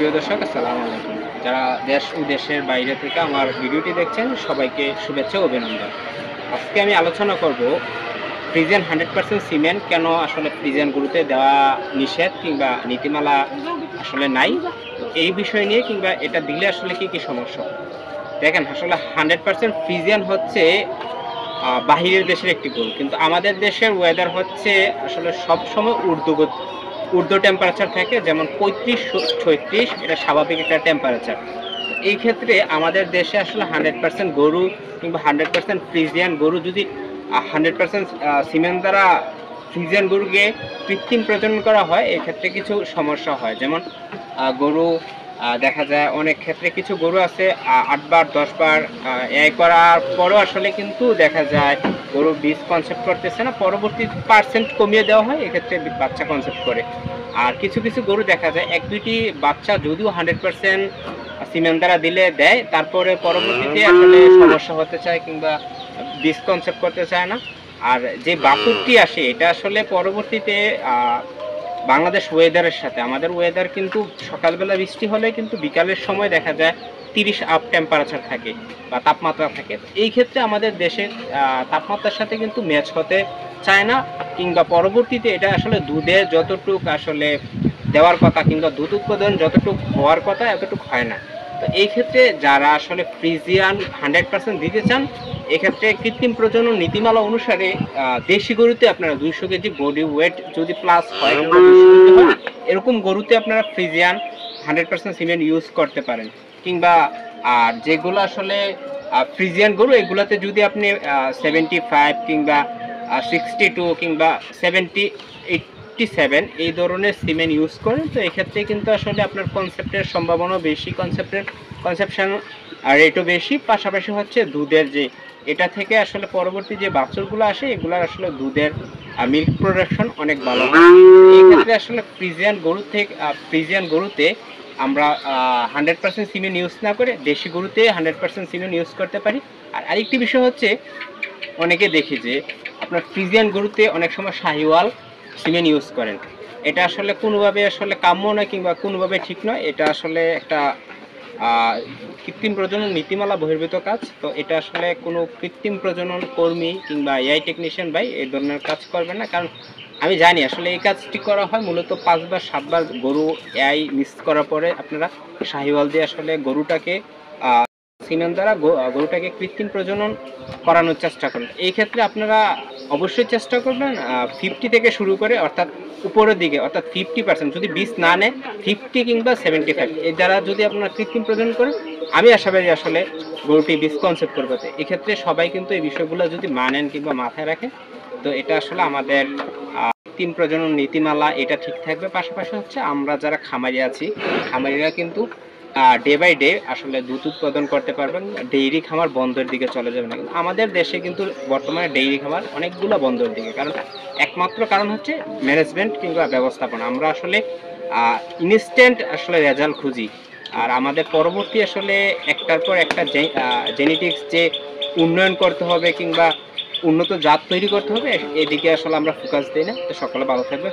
প্রিয় দর্শক, আসসালামু আলাইকুম। যারা দেশ ও দেশের বাইরে থেকে আমার ভিডিওটি দেখছেন, সবাইকে শুভেচ্ছা ও অভিনন্দন। আজকে আমি আলোচনা করব ফ্রিজিয়ান 100% সিমেন্ট কেন আসলে ফ্রিজিয়ান গরুতে দেওয়া নিষেধ কিংবা নীতিমালা আসলে নাই। তো এই বিষয় নিয়ে কিংবা এটা দিলে আসলে কি সমস্যা হয়। দেখেন, আসলে 100% ফ্রিজিয়ান হচ্ছে বাহিরের দেশের একটি গরু, কিন্তু আমাদের দেশের ওয়েদার হচ্ছে আসলে সবসময় ঊর্ধ্ব টেম্পারেচার থাকে, যেমন 35-36 এটা স্বাভাবিক একটা টেম্পারেচার। এই ক্ষেত্রে আমাদের দেশে আসলে 100% গরু কিংবা 100% ফ্রিজিয়ান গরু যদি 100% সিমেন্ট দ্বারা ফ্রিজিয়ান গরুকে কৃত্রিম প্রজনন করা হয়, এক্ষেত্রে কিছু সমস্যা হয়। যেমন গরু দেখা যায় অনেক ক্ষেত্রে কিছু গরু আছে 8 বার 10 বার করার পরও আসলে কিন্তু দেখা যায় গরু বীজ কনসেপ্ট করতেছে না, পরবর্তী পার্সেন্ট কমিয়ে দেওয়া হয়, এক্ষেত্রে বাচ্চা কনসেপ্ট করে। আর কিছু কিছু গরু দেখা যায় 1-2টি বাচ্চা যদিও 100% সিমেন্ট দ্বারা দিলে দেয়, তারপরে পরবর্তীতে আসলে সমস্যা হতে চায় কিংবা বীজ কনসেপ্ট করতে চায় না। আর যে বাছুরটি আসে এটা আসলে পরবর্তীতে বাংলাদেশ ওয়েদারের সাথে আমাদের ওয়েদার কিন্তু সকালবেলা বৃষ্টি হলে কিন্তু বিকালের সময় দেখা যায় 30 আপ টেম্পারেচার থাকে বা তাপমাত্রা থাকে। এই ক্ষেত্রে আমাদের দেশের তাপমাত্রার সাথে কিন্তু ম্যাচ হতে চায় না, কিংবা পরবর্তীতে এটা আসলে দুধে যতটুক আসলে দেওয়ার কথা কিংবা দুধ উৎপাদন যতটুক হওয়ার কথা এতটুকু হয় না। তো এই ক্ষেত্রে যারা আসলে ফ্রিজিয়ান 100% দিতে চান, এক্ষেত্রে কৃত্রিম প্রজনন নীতিমালা অনুসারে দেশি গরুতে আপনারা 200 কেজি বডি ওয়েট যদি প্লাস হয় কিংবা 200 কেজি হয়, এরকম গরুতে আপনারা ফ্রিজিয়ান 100% সিমেন্ট ইউজ করতে পারেন। কিংবা আর যেগুলো আসলে ফ্রিজিয়ান গরু, এগুলোতে যদি আপনি 75 কিংবা 62 কিংবা 87 এই ধরনের সিমেন্ট ইউজ করেন, তো এক্ষেত্রে কিন্তু আসলে আপনার কনসেপ্টের সম্ভাবনা বেশি, কনসেপশন রেটও বেশি, পাশাপাশি হচ্ছে দুধের যে এটা থেকে আসলে পরবর্তী যে বাছুরগুলো আসে এগুলোর আসলে দুধের মিল্ক প্রোডাকশন অনেক ভালো হয়। এই ক্ষেত্রে আসলে ফ্রিজিয়ান গরুতে আমরা 100% সিমেন্ট ইউজ না করে দেশি গরুতে 100% সিমেন্ট ইউজ করতে পারি। আর আরেকটি বিষয় হচ্ছে, অনেকে দেখি যে আপনার ফ্রিজিয়ান গরুতে অনেক সময় শাহিওয়াল সিমেন্ট ইউজ করেন। এটা আসলে কোনোভাবে আসলে কাম্য নয় কিংবা কোনোভাবে ঠিক নয়। এটা আসলে একটা কৃত্রিম প্রজনন নীতিমালা বহির্ভূত কাজ। তো এটা আসলে কোনো কৃত্রিম প্রজনন কর্মী কিংবা এআই টেকনিশিয়ান ভাই এই ধরনের কাজ করবেন না, কারণ আমি জানি আসলে এই কাজটি করা হয় মূলত 5 বার 7 বার গরু এআই মিক্স করার পরে আপনারা শাহিওয়াল দিয়ে আসলে গরুটাকে সিমেন্ট দ্বারা গরুটাকে কৃত্রিম প্রজনন করানোর চেষ্টা করেন। এই ক্ষেত্রে আপনারা অবশ্যই চেষ্টা করবেন 50 থেকে শুরু করে, অর্থাৎ উপরের দিকে, অর্থাৎ 50% যদি বীজ না নেয় 50 কিংবা 75 এই দ্বারা যদি আপনারা কৃত্রিম প্রজনন করেন, আমি আশাবাদী আসলে গরুটি বীজ কনসেপ্ট করবে। এক্ষেত্রে সবাই কিন্তু এই বিষয়গুলো যদি মানেন কিংবা মাথায় রাখেন, তো এটা আসলে আমাদের কৃত্রিম প্রজনন নীতিমালা এটা ঠিক থাকবে। পাশাপাশি হচ্ছে আমরা যারা খামারি আছি, খামারিরা কিন্তু ডে বাই ডে আসলে দুধ উৎপাদন করতে পারবেন, ডেইরি খামার বন্ধের দিকে চলে যাবে না। কিন্তু আমাদের দেশে কিন্তু বর্তমানে ডেইরি খামার অনেকগুলো বন্ধের দিকে, কারণ একমাত্র কারণ হচ্ছে ম্যানেজমেন্ট কিংবা ব্যবস্থাপনা। আমরা আসলে ইনস্ট্যান্ট আসলে রেজাল্ট খুঁজি, আর আমাদের পরবর্তী আসলে একটার পর একটা জেনেটিক্স যে উন্নয়ন করতে হবে কিংবা উন্নত জাত তৈরি করতে হবে, এদিকে আসলে আমরা ফোকাস দিই না। তো সকলে ভালো থাকবেন।